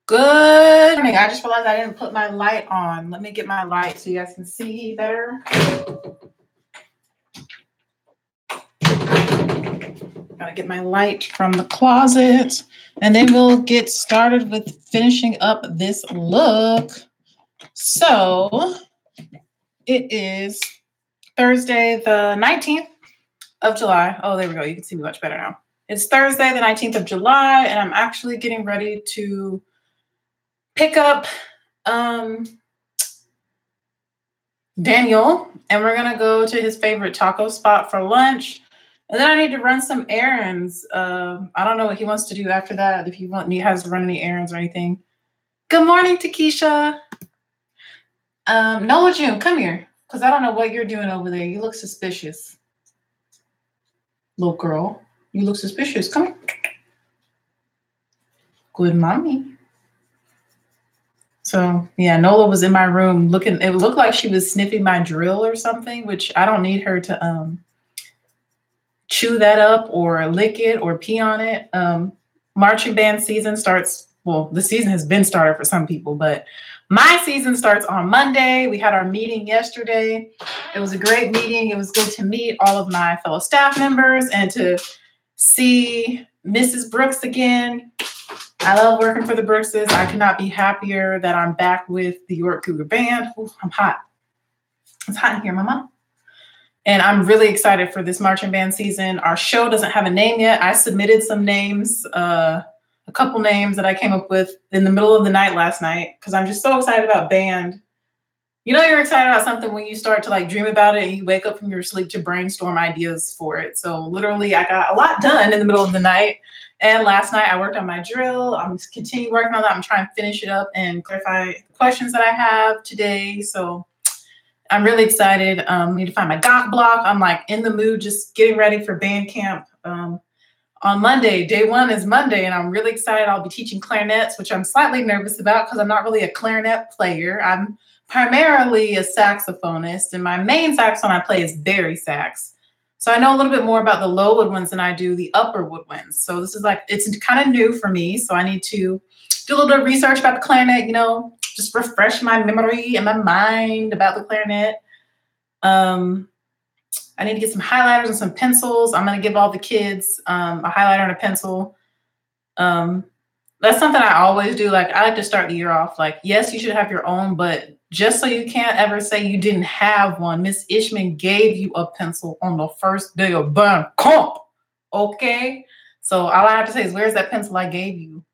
Good morning. I just realized I didn't put my light on. Let me get my light so you guys can see better. Gotta get my light from the closet. And then we'll get started with finishing up this look. So it is Thursday, the 19th of July. Oh, there we go. You can see me much better now. It's Thursday, the 19th of July, and I'm actually getting ready to pick up Daniel, and we're gonna go to his favorite taco spot for lunch. And then I need to run some errands. I don't know what he wants to do after that, if he has to run any errands or anything. Good morning, Takesha. Nola June, come here, because I don't know what you're doing over there. You look suspicious. Little girl, you look suspicious. Come here. Good mommy. So yeah, Nola was in my room looking. It looked like she was sniffing my drill or something, which I don't need her to chew that up or lick it or pee on it. Marching band season starts. Well, the season has been started for some people, but my season starts on Monday. We had our meeting yesterday. It was a great meeting. It was good to meet all of my fellow staff members and to see Mrs. Brooks again. I love working for the Brookses. I could not be happier that I'm back with the York Cougar Band. Ooh, I'm hot. It's hot in here, Mama. And I'm really excited for this marching band season. Our show doesn't have a name yet. I submitted some names, a couple names that I came up with in the middle of the night last night because I'm just so excited about band. You know you're excited about something when you start to like dream about it and you wake up from your sleep to brainstorm ideas for it. So literally I got a lot done in the middle of the night. And last night I worked on my drill. I'm continuing working on that. I'm trying to finish it up and clarify questions that I have today. So I'm really excited. Need to find my doc block. I'm like in the mood, just getting ready for band camp. On Monday, day one is Monday, and I'm really excited. I'll be teaching clarinets, which I'm slightly nervous about because I'm not really a clarinet player. I'm primarily a saxophonist, and my main saxophone I play is bari sax. So I know a little bit more about the low woodwinds than I do the upper woodwinds. So this is like, it's kind of new for me. So I need to do a little bit of research about the clarinet, you know, just refresh my memory and my mind about the clarinet. I need to get some highlighters and some pencils. I'm going to give all the kids a highlighter and a pencil. That's something I always do. Like I like to start the year off like, yes, you should have your own, but just so you can't ever say you didn't have one, Miss Ishman gave you a pencil on the first day of band camp. Okay? So all I have to say is, where's that pencil I gave you?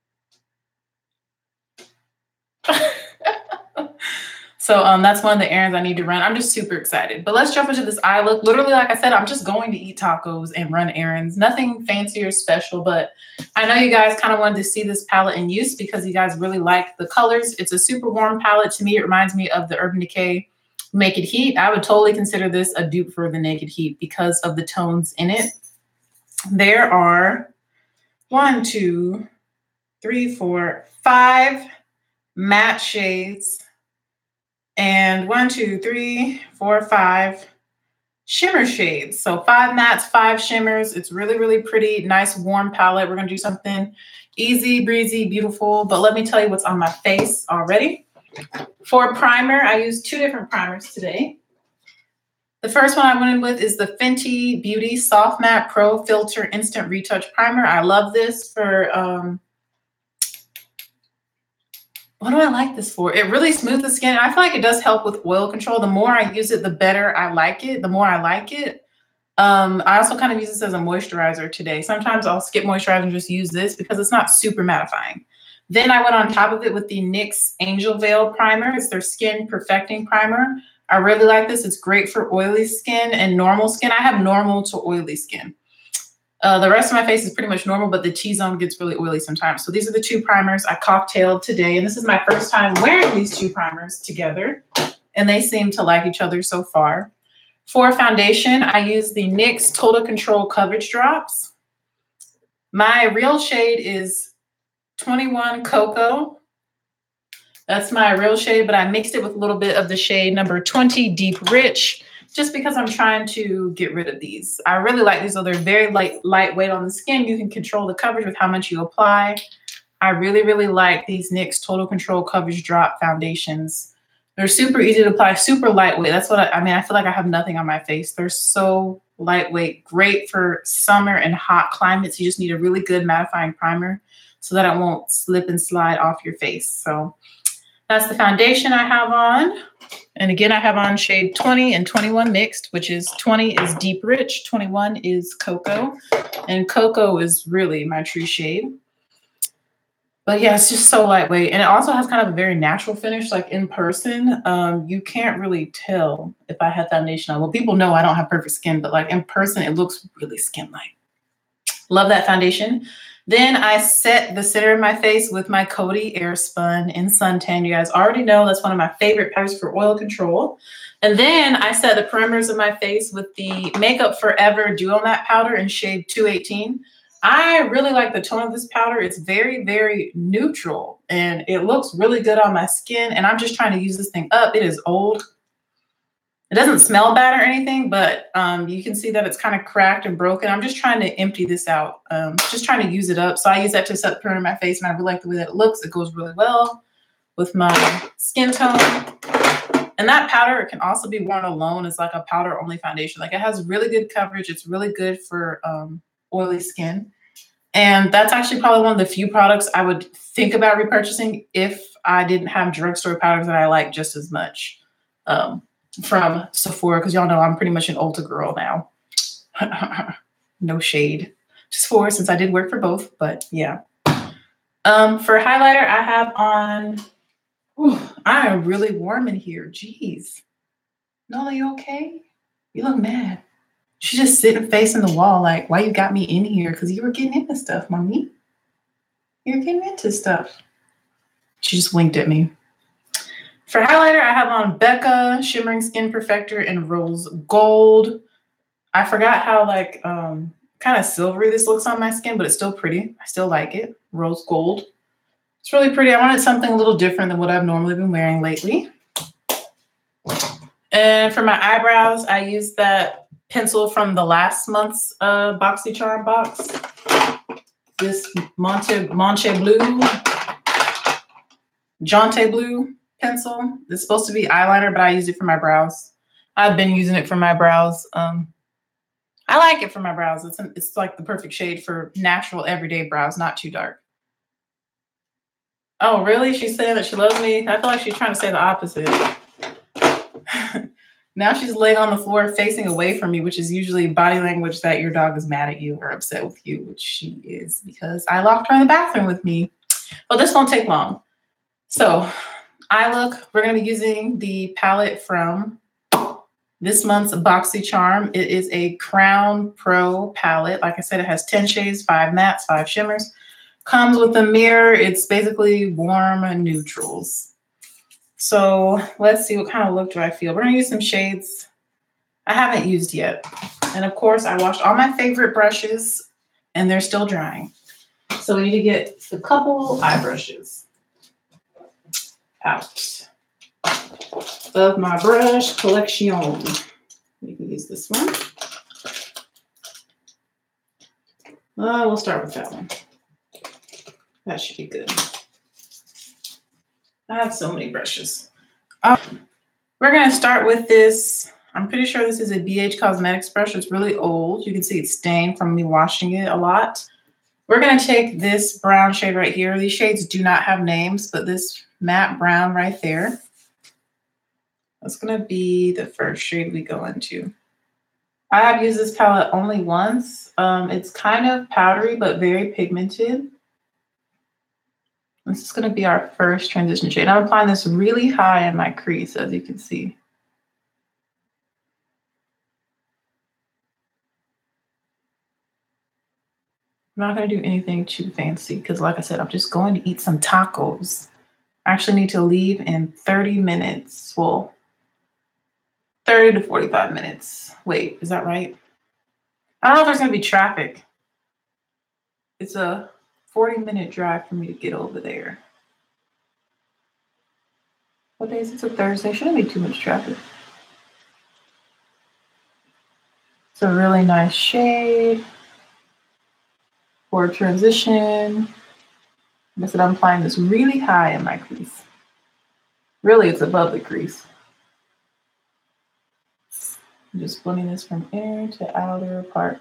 So that's one of the errands I need to run. I'm just super excited. But let's jump into this eye look. Literally, like I said, I'm just going to eat tacos and run errands. Nothing fancy or special, but I know you guys kind of wanted to see this palette in use because you guys really like the colors. It's a super warm palette. To me, it reminds me of the Urban Decay Naked Heat. I would totally consider this a dupe for the Naked Heat because of the tones in it. There are 1, 2, 3, 4, 5 matte shades. And 1, 2, 3, 4, 5 shimmer shades. So 5 mattes, 5 shimmers. It's really, really pretty, nice, warm palette. We're going to do something easy, breezy, beautiful. But let me tell you what's on my face already. For primer, I used 2 different primers today. The first one I went in with is the Fenty Beauty Soft Matte Pro Filter Instant Retouch Primer. I love this for... what do I like this for? It really smooths the skin. I feel like it does help with oil control. The more I use it, the better I like it. The more I like it. I also kind of use this as a moisturizer today. Sometimes I'll skip moisturizer and just use this because it's not super mattifying. Then I went on top of it with the NYX Angel Veil Primer. It's their Skin Perfecting Primer. I really like this. It's great for oily skin and normal skin. I have normal to oily skin. The rest of my face is pretty much normal, but the T-zone gets really oily sometimes. So these are the 2 primers I cocktailed today. And this is my first time wearing these 2 primers together. And they seem to like each other so far. For foundation, I use the NYX Total Control Coverage Drops. My real shade is 21 Cocoa. That's my real shade, but I mixed it with a little bit of the shade number 20 Deep Rich, just because I'm trying to get rid of these. I really like these, though. They're very lightweight on the skin. You can control the coverage with how much you apply. I really, really like these NYX Total Control Coverage Drop foundations. They're super easy to apply, super lightweight. That's what I mean. I feel like I have nothing on my face. They're so lightweight, great for summer and hot climates. You just need a really good mattifying primer so that it won't slip and slide off your face. So that's the foundation I have on. And again, I have on shade 20 and 21 mixed, which is 20 is Deep Rich, 21 is Cocoa. And Cocoa is really my true shade. But yeah, it's just so lightweight. And it also has kind of a very natural finish. Like in person, you can't really tell if I have foundation on. Well, people know I don't have perfect skin, but like in person, it looks really skin-like. Love that foundation. Then I set the center of my face with my Coty Airspun in Suntan. You guys already know that's one of my favorite powders for oil control. And then I set the perimeters of my face with the Makeup Forever Duo Matte Powder in shade 218. I really like the tone of this powder. It's very, very neutral and it looks really good on my skin. And I'm just trying to use this thing up. It is old. It doesn't smell bad or anything, but you can see that it's kind of cracked and broken. I'm just trying to empty this out. Just trying to use it up. So I use that to set the perimeter of my face and I really like the way that it looks. It goes really well with my skin tone. And that powder can also be worn alone as like a powder only foundation. Like it has really good coverage. It's really good for oily skin. And that's actually probably one of the few products I would think about repurchasing if I didn't have drugstore powders that I like just as much from Sephora, because y'all know I'm pretty much an Ulta girl now. No shade to Sephora since I did work for both, but yeah. For highlighter, I have on, I am really warm in here. Jeez. Nola, you okay? You look mad. She's just sitting facing the wall like, why you got me in here? Because you were getting into stuff, mommy. You're getting into stuff. She just winked at me. For highlighter, I have on Becca Shimmering Skin Perfector in Rose Gold. I forgot how like kind of silvery this looks on my skin, but it's still pretty. I still like it. Rose Gold. It's really pretty. I wanted something a little different than what I've normally been wearing lately. And for my eyebrows, I used that pencil from the last month's BoxyCharm box. This Monte Blue pencil. It's supposed to be eyeliner, but I use it for my brows. I've been using it for my brows. I like it for my brows. It's like the perfect shade for natural everyday brows, not too dark. Oh, really? She's saying that she loves me? I feel like she's trying to say the opposite. Now she's laying on the floor facing away from me, which is usually body language that your dog is mad at you or upset with you, which she is because I locked her in the bathroom with me. But this won't take long. So we're going to be using the palette from this month's BoxyCharm. It is a Crown Pro palette. Like I said, it has 10 shades, 5 mattes, 5 shimmers. Comes with a mirror. It's basically warm neutrals. So let's see, what kind of look do I feel? We're going to use some shades I haven't used yet. And of course, I washed all my favorite brushes and they're still drying. So we need to get a couple eye brushes out of my brush collection. We can use this one. We'll start with that one. That should be good. I have so many brushes. We're going to start with this. I'm pretty sure this is a BH Cosmetics brush. It's really old. You can see it's stained from me washing it a lot. We're going to take this brown shade right here. These shades do not have names, but this matte brown right there, that's going to be the first shade we go into. I have used this palette only once. It's kind of powdery, but very pigmented. This is going to be our first transition shade. I'm applying this really high in my crease, as you can see. I'm not going to do anything too fancy because, like I said, I'm just going to eat some tacos. I actually need to leave in 30 minutes. Well, 30 to 45 minutes. Wait, is that right? I don't know if there's going to be traffic. It's a 40-minute drive for me to get over there. What day is it? It's a Thursday. Shouldn't be too much traffic. It's a really nice shade for transition. I said I'm applying this really high in my crease. Really, it's above the crease. I'm just blending this from inner to outer part.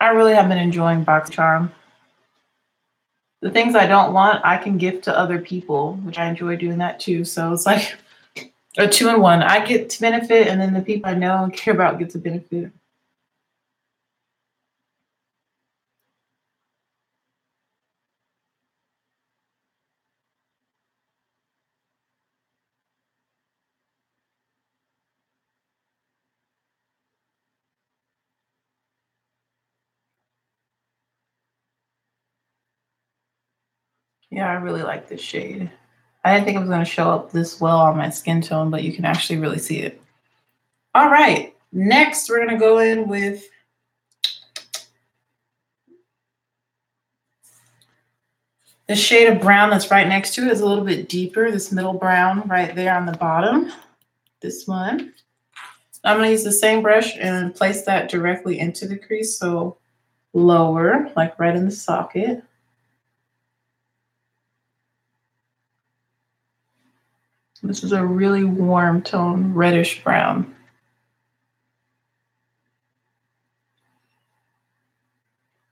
I really have been enjoying BoxyCharm. The things I don't want, I can gift to other people, which I enjoy doing that too. So it's like a 2-in-1. I get to benefit, and then the people I know and care about get to benefit. Yeah, I really like this shade. I didn't think it was going to show up this well on my skin tone, but you can actually really see it. All right, next we're going to go in with the shade of brown that's right next to it. Is a little bit deeper, this middle brown right there on the bottom. This one. I'm going to use the same brush and place that directly into the crease, so lower, like right in the socket. This is a really warm tone, reddish brown.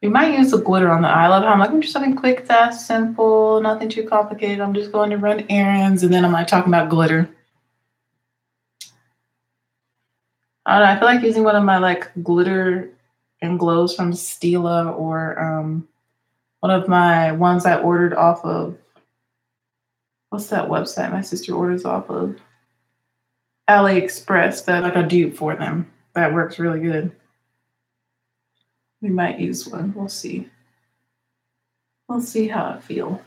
You might use the glitter on the eye. I love how I'm like, I'm just something quick, fast, simple, nothing too complicated. I'm just going to run errands, and then I'm like talking about glitter. I don't know, I feel like using one of my like glitter and glows from Stila, or one of my ones I ordered off of, what's that website my sister orders off of? AliExpress. That like a dupe for them. That works really good. We might use one. We'll see. We'll see how I feel.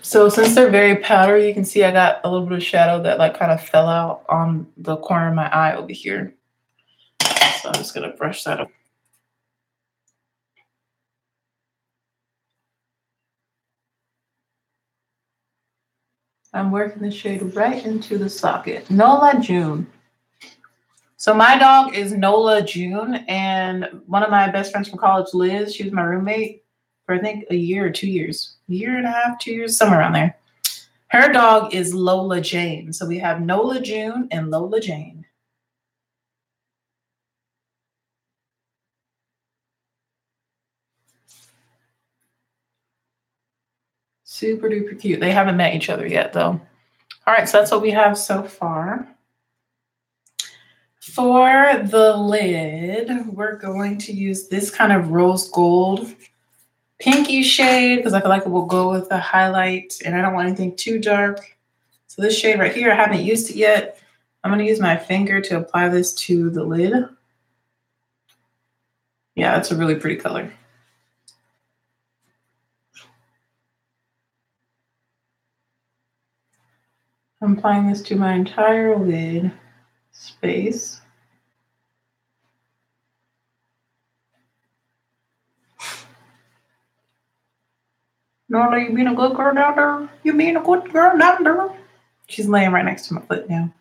So since they're very powdery, you can see I got a little bit of shadow that like kind of fell out on the corner of my eye over here. So I'm just gonna brush that up. I'm working the shade right into the socket. Nola June. So my dog is Nola June, and one of my best friends from college, Liz, she was my roommate for I think a year or 2 years, a year and a half, 2 years, somewhere around there. Her dog is Lola Jane. So we have Nola June and Lola Jane. Super duper cute. They haven't met each other yet though. All right, so that's what we have so far. For the lid, we're going to use this kind of rose gold pinky shade because I feel like it will go with the highlight, and I don't want anything too dark. So this shade right here, I haven't used it yet. I'm going to use my finger to apply this to the lid. Yeah, that's a really pretty color. I'm applying this to my entire lid space. Norla, you being a good girl down there? You being a good girl down there? She's laying right next to my foot now.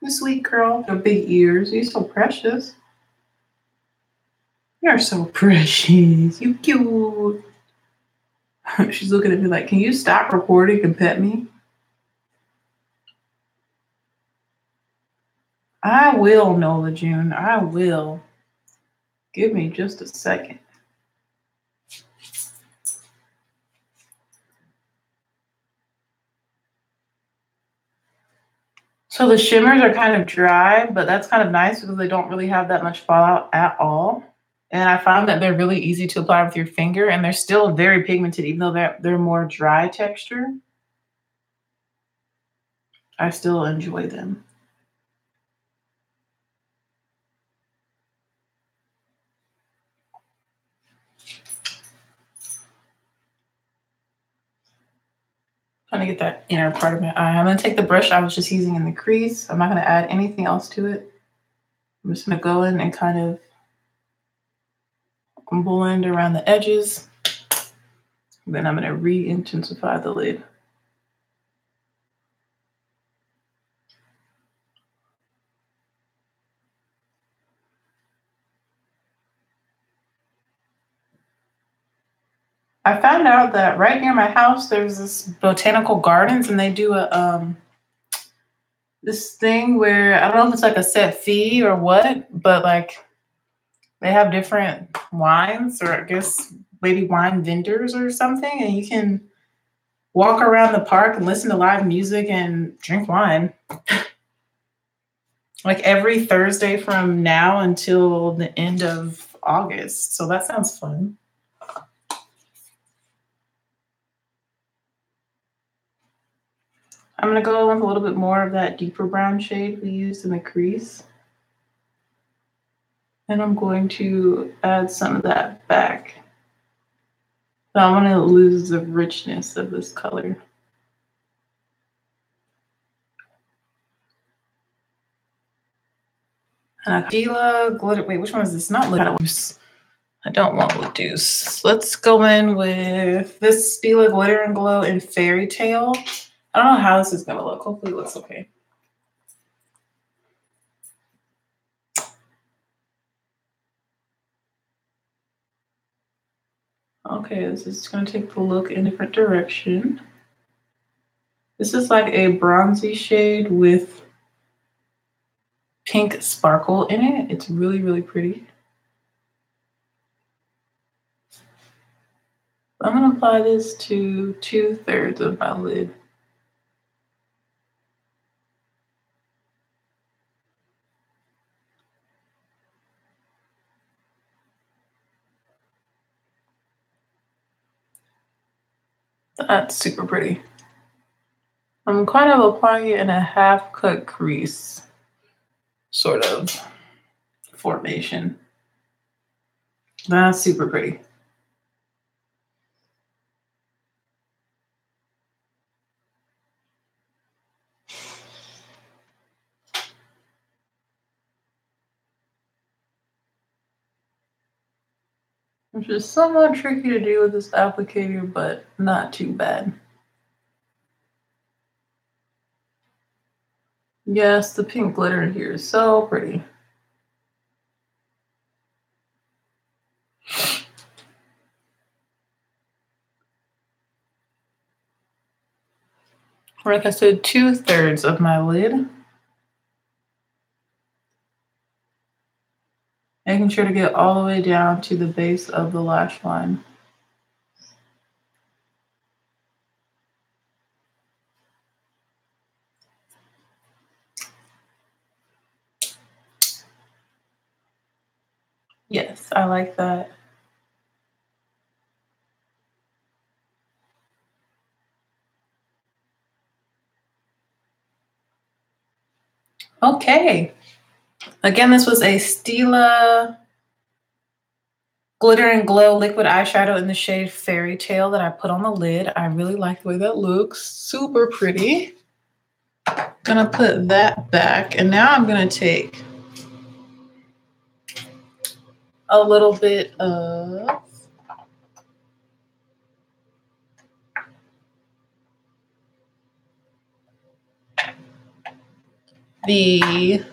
You sweet girl. Your big ears. You're so precious. You're so precious. You cute. She's looking at me like, can you stop recording and pet me? I will, Nola June. I will. Give me just a second. So the shimmers are kind of dry, but that's kind of nice because they don't really have that much fallout at all. And I found that they're really easy to apply with your finger, and they're still very pigmented, even though they're more dry texture. I still enjoy them. Trying to get that inner part of my eye. I'm going to take the brush I was just using in the crease. I'm not going to add anything else to it. I'm just going to go in and kind of blend around the edges. Then I'm going to re-intensify the lid. I found out that right near my house there's this botanical gardens, and they do a this thing where I don't know if it's like a set fee or what, but like they have different wines, or I guess maybe wine vendors or something, and you can walk around the park and listen to live music and drink wine. Like every Thursday from now until the end of August. So that sounds fun. I'm going to go with a little bit more of that deeper brown shade we used in the crease. And I'm going to add some of that back. So I want to lose the richness of this color. Stila glitter. Wait, which one is this? Not Leduce. I don't want Leduce. Let's go in with this Stila Glitter and Glow in Fairy Tale. I don't know how this is going to look. Hopefully it looks okay. Okay, this is going to take the look in a different direction. This is like a bronzy shade with pink sparkle in it. It's really, really pretty. I'm going to apply this to 2/3 of my lid. That's super pretty. I'm kind of applying it in a half cut crease sort of formation. That's super pretty. Which is somewhat tricky to do with this applicator, but not too bad. Yes, the pink glitter in here is so pretty. Like I said, 2/3 of my lid. Making sure to get all the way down to the base of the lash line. Yes, I like that. Okay. Again, this was a Stila Glitter and Glow liquid eyeshadow in the shade Fairy Tale that I put on the lid. I really like the way that looks. Super pretty. Gonna put that back. And now I'm gonna take a little bit of the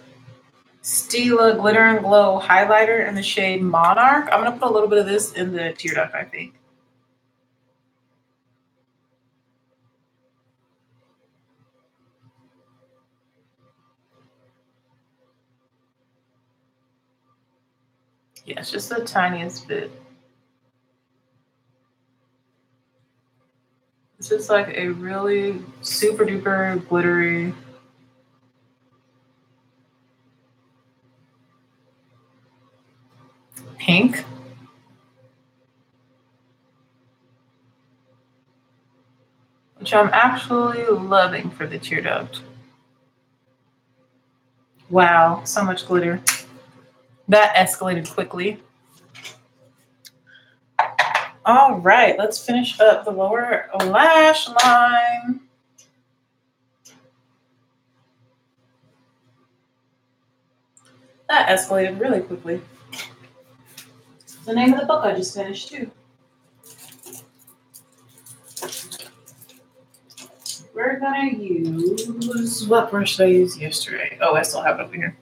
Stila Glitter and Glow highlighter in the shade Monarch. I'm gonna put a little bit of this in the tear duct, I think. Yes, just the tiniest bit. This is like a really super duper glittery pink. Which I'm actually loving for the tear duct. Wow, so much glitter. That escalated quickly. All right, let's finish up the lower lash line. That escalated really quickly. the name of the book I just finished too. We're gonna use, what brush did I use yesterday? Oh, I still have it over here.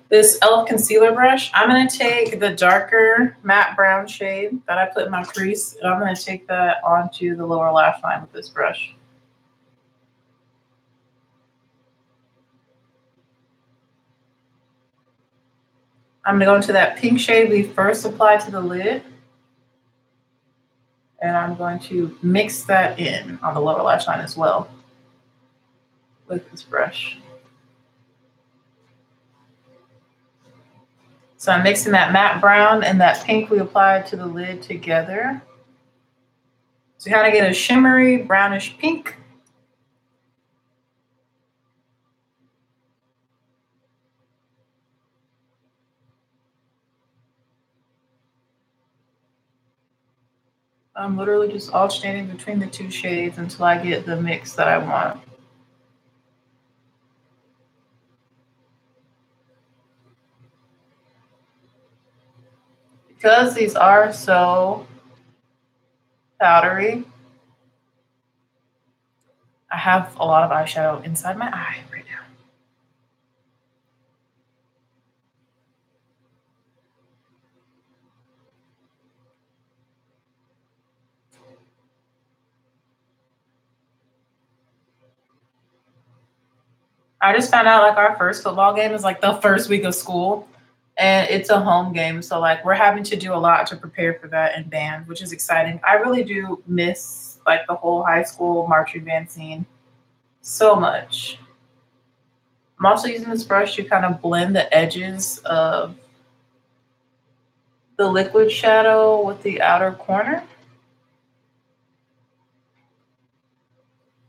This e.l.f. concealer brush. I'm gonna take the darker matte brown shade that I put in my crease, and I'm gonna take that onto the lower lash line with this brush. I'm gonna go into that pink shade we first applied to the lid, and I'm going to mix that in on the lower lash line as well with this brush. So I'm mixing that matte brown and that pink we applied to the lid together. So you kind of get a shimmery brownish pink. I'm literally just alternating between the two shades until I get the mix that I want. Because these are so powdery, I have a lot of eyeshadow inside my eye right now. I just found out like our first football game is like the first week of school, and it's a home game. So like we're having to do a lot to prepare for that in band, which is exciting. I really do miss like the whole high school marching band scene so much. I'm also using this brush to kind of blend the edges of the liquid shadow with the outer corner.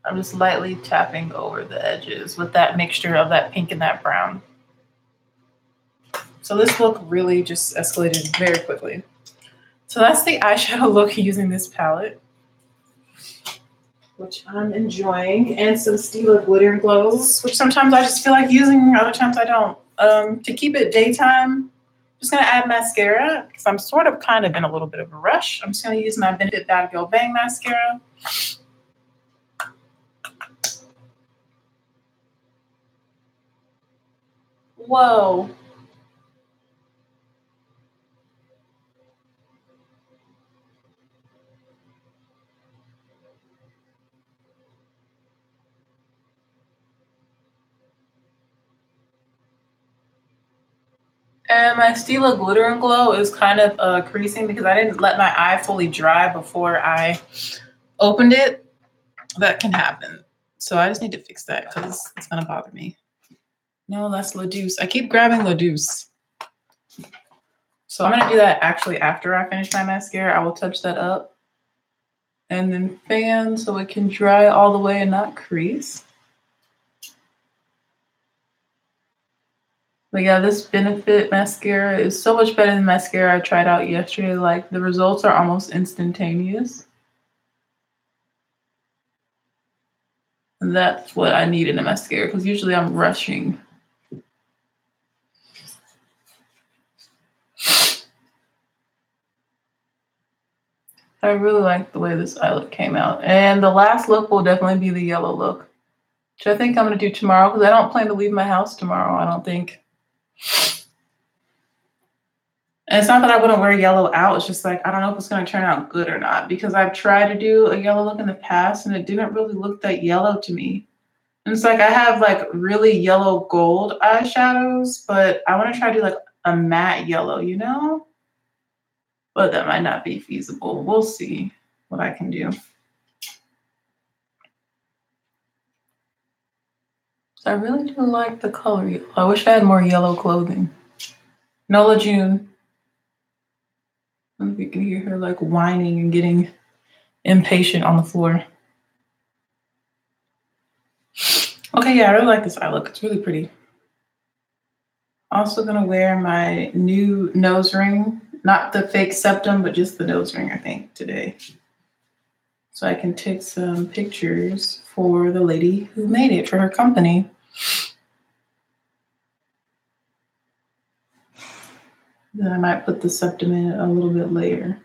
I'm just lightly tapping over the edges with that mixture of that pink and that brown. So this look really just escalated very quickly. So that's the eyeshadow look using this palette, which I'm enjoying, and some Stila glitter and glows, which sometimes I just feel like using, other times I don't. To keep it daytime, I'm just gonna add mascara because I'm sort of kind of in a little bit of a rush. I'm just gonna use my Benefit Bad Girl Bang mascara. Whoa. And my Stila Glitter and Glow is kind of creasing because I didn't let my eye fully dry before I opened it. That can happen. So I just need to fix that because it's going to bother me. No, that's La Deuce. I keep grabbing La Deuce. So I'm going to do that actually after I finish my mascara. I will touch that up and then fan so it can dry all the way and not crease. But yeah, this Benefit mascara is so much better than mascara I tried out yesterday. Like the results are almost instantaneous. And that's what I need in a mascara because usually I'm rushing. I really like the way this eye look came out. And the last look will definitely be the yellow look, which I think I'm going to do tomorrow because I don't plan to leave my house tomorrow, I don't think. And it's not that I wouldn't wear yellow out. It's just like, I don't know if it's going to turn out good or not because I've tried to do a yellow look in the past and it didn't really look that yellow to me. And it's like I have like really yellow gold eyeshadows, but I want to try to do like a matte yellow, you know? But that might not be feasible. We'll see what I can do. So I really do like the color. I wish I had more yellow clothing. Nola June. I don't know if you can hear her like whining and getting impatient on the floor. Okay, yeah, I really like this eye look. It's really pretty. Also gonna wear my new nose ring, not the fake septum, but just the nose ring, I think, today. So I can take some pictures for the lady who made it for her company. Then I might put the septum in a little bit later.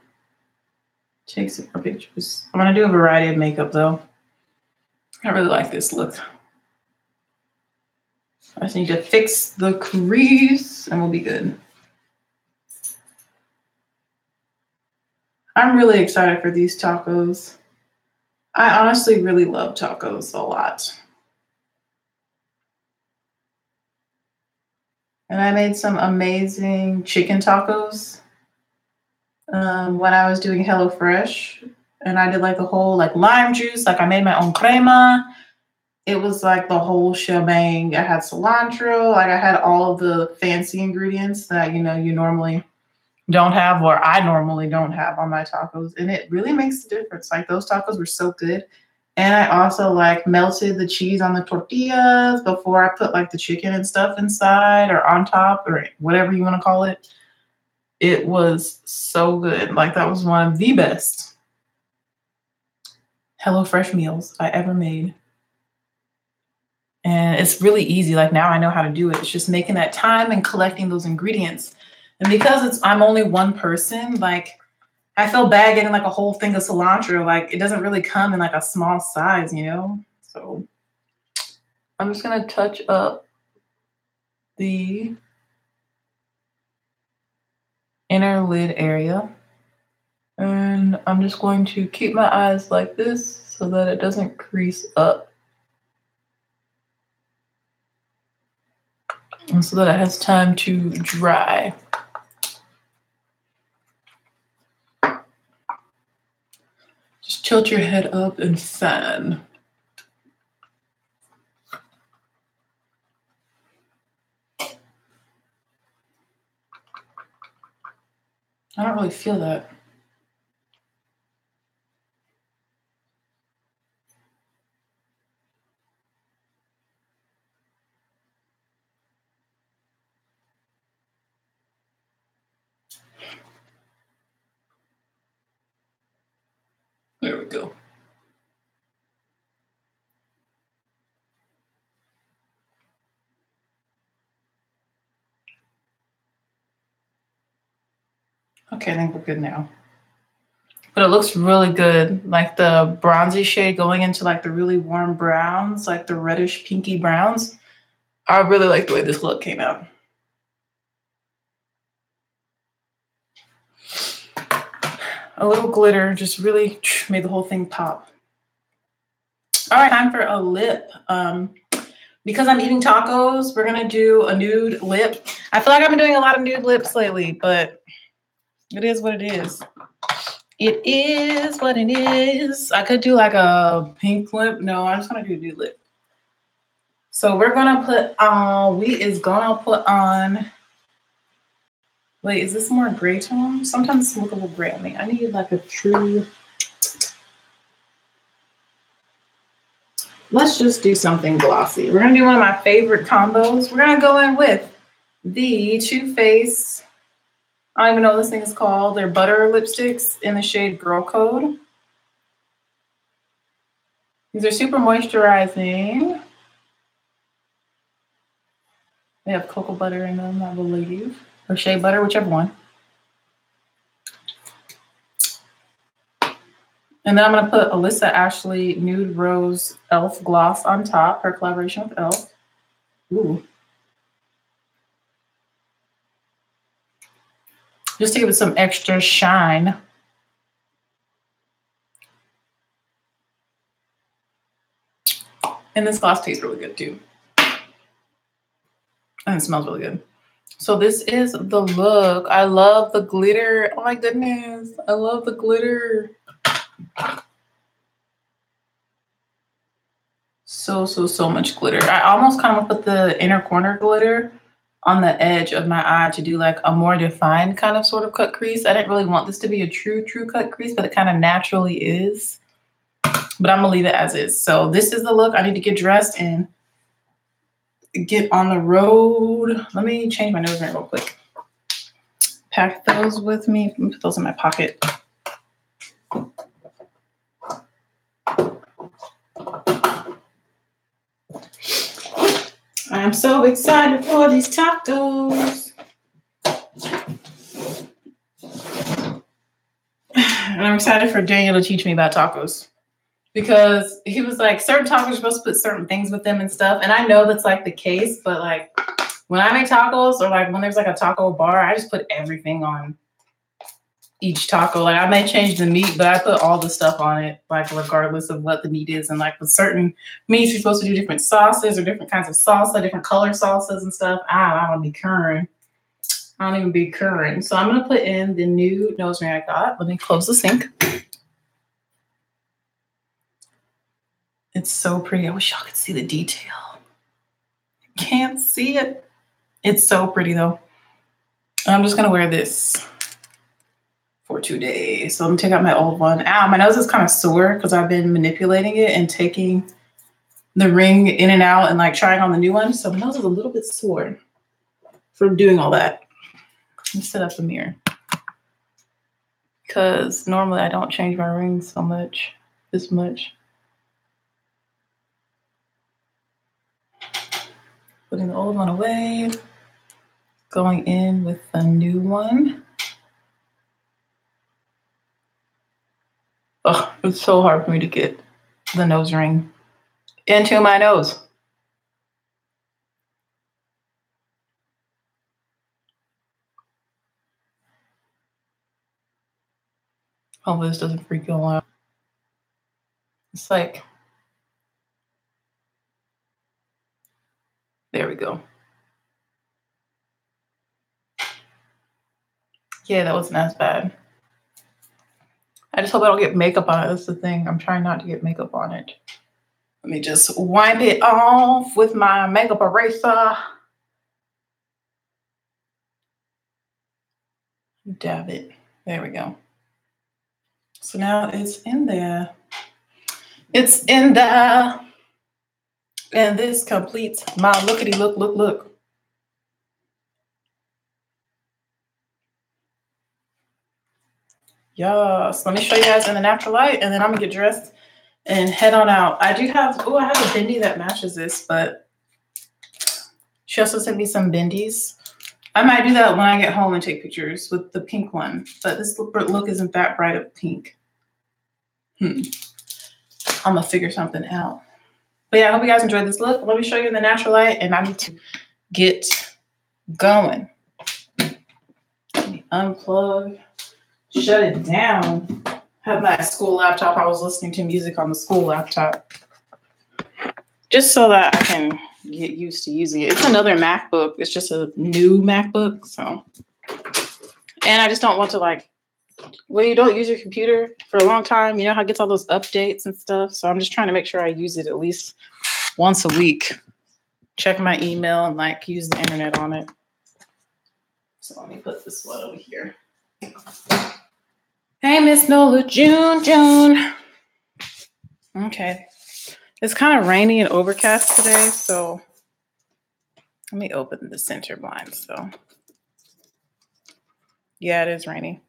Take some more pictures. I'm gonna do a variety of makeup though. I really like this look. I just need to fix the crease and we'll be good. I'm really excited for these tacos. I honestly really love tacos a lot. And I made some amazing chicken tacos when I was doing HelloFresh. And I did like the whole like lime juice. Like I made my own crema. It was like the whole shebang. I had cilantro. Like I had all of the fancy ingredients that, you know, you normally don't have or I normally don't have on my tacos. And it really makes a difference. Like those tacos were so good. And I also like melted the cheese on the tortillas before I put like the chicken and stuff inside or on top or whatever you want to call it. It was so good. Like that was one of the best HelloFresh meals I ever made. And it's really easy. Like now I know how to do it. It's just making that time and collecting those ingredients. And because I'm only one person, like I feel bad getting like a whole thing of cilantro. Like it doesn't really come in like a small size, you know? So I'm just gonna touch up the inner lid area. And I'm just going to keep my eyes like this so that it doesn't crease up. And so that it has time to dry. Just tilt your head up and fan. I don't really feel that. There we go. Okay, I think we're good now. But it looks really good. Like the bronzy shade going into like the really warm browns, like the reddish pinky browns. I really like the way this look came out. A little glitter just really made the whole thing pop. All right, time for a lip. Because I'm eating tacos, we're gonna do a nude lip. I feel like I've been doing a lot of nude lips lately, but it is what it is. It is what it is. I could do like a pink lip. No, I'm just gonna do a nude lip. So we're gonna put on, wait, is this more gray tone? Sometimes it's a little gray on me. I need like a true, let's just do something glossy. We're gonna do one of my favorite combos. We're gonna go in with the Too Faced, I don't even know what this thing is called. They're butter lipsticks in the shade Girl Code. These are super moisturizing. They have cocoa butter in them, I believe, or shea butter, whichever one. And then I'm going to put Alyssa Ashley Nude Rose e.l.f. Gloss on top, her collaboration with e.l.f. Ooh. Just to give it some extra shine. And this gloss tastes really good too. And it smells really good. So this is the look. I love the glitter. Oh my goodness. I love the glitter. So much glitter. I almost kind of put the inner corner glitter on the edge of my eye to do like a more defined kind of sort of cut crease. I didn't really want this to be a true cut crease, but it kind of naturally is. But I'm gonna leave it as is. So this is the look. I need to get dressed and get on the road. Let me change my nose ring real quick. Pack those with me. Let me put those in my pocket. I'm so excited for these tacos. I'm excited for Daniel to teach me about tacos. Because he was like, certain tacos are supposed to put certain things with them and stuff. And I know that's like the case, but like when I make tacos or like when there's like a taco bar, I just put everything on each taco. Like I may change the meat, but I put all the stuff on it, like regardless of what the meat is. And like with certain meats, you're supposed to do different sauces or different kinds of salsa, different color salsas and stuff. I don't be current. I don't even be current. So I'm gonna put in the new nose ring I got. Let me close the sink. It's so pretty. I wish y'all could see the detail. Can't see it. It's so pretty though. I'm just gonna wear this for 2 days. So let me take out my old one. Ow, my nose is kind of sore because I've been manipulating it and taking the ring in and out and like trying on the new one. So my nose is a little bit sore from doing all that. Let me set up the mirror. Because normally I don't change my rings so much, this much. Putting the old one away, going in with the new one. Oh, it's so hard for me to get the nose ring into my nose. Hopefully this doesn't freak you out. It's like, there we go. Yeah, that wasn't as bad. I just hope I don't get makeup on it. That's the thing. I'm trying not to get makeup on it. Let me just wipe it off with my makeup eraser. Dab it. There we go. So now it's in there. It's in there. And this completes my lookity look. Yes, let me show you guys in the natural light and then I'm gonna get dressed and head on out. I have a bindi that matches this, but she also sent me some bindies. I might do that when I get home and take pictures with the pink one, but this look isn't that bright of pink. I'm gonna figure something out. But yeah, I hope you guys enjoyed this look. Let me show you in the natural light and I need to get going. Let me unplug. Shut it down. Have my school laptop. I was listening to music on the school laptop. Just so that I can get used to using it. It's another MacBook. It's just a new MacBook. So, and I just don't want to like, when you don't use your computer for a long time, you know how it gets all those updates and stuff. So I'm just trying to make sure I use it at least once a week. Check my email and like use the internet on it. So let me put this one over here. Hey, Miss Nola, June. Okay. It's kind of rainy and overcast today, so let me open the center blind. So, yeah, it is rainy.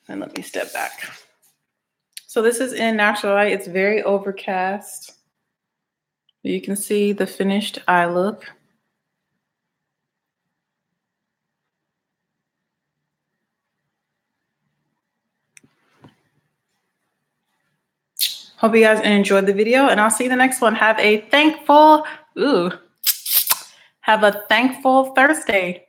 And let me step back. So this is in natural light. It's very overcast. You can see the finished eye look. Hope you guys enjoyed the video, and I'll see you in the next one. Have a thankful Thursday.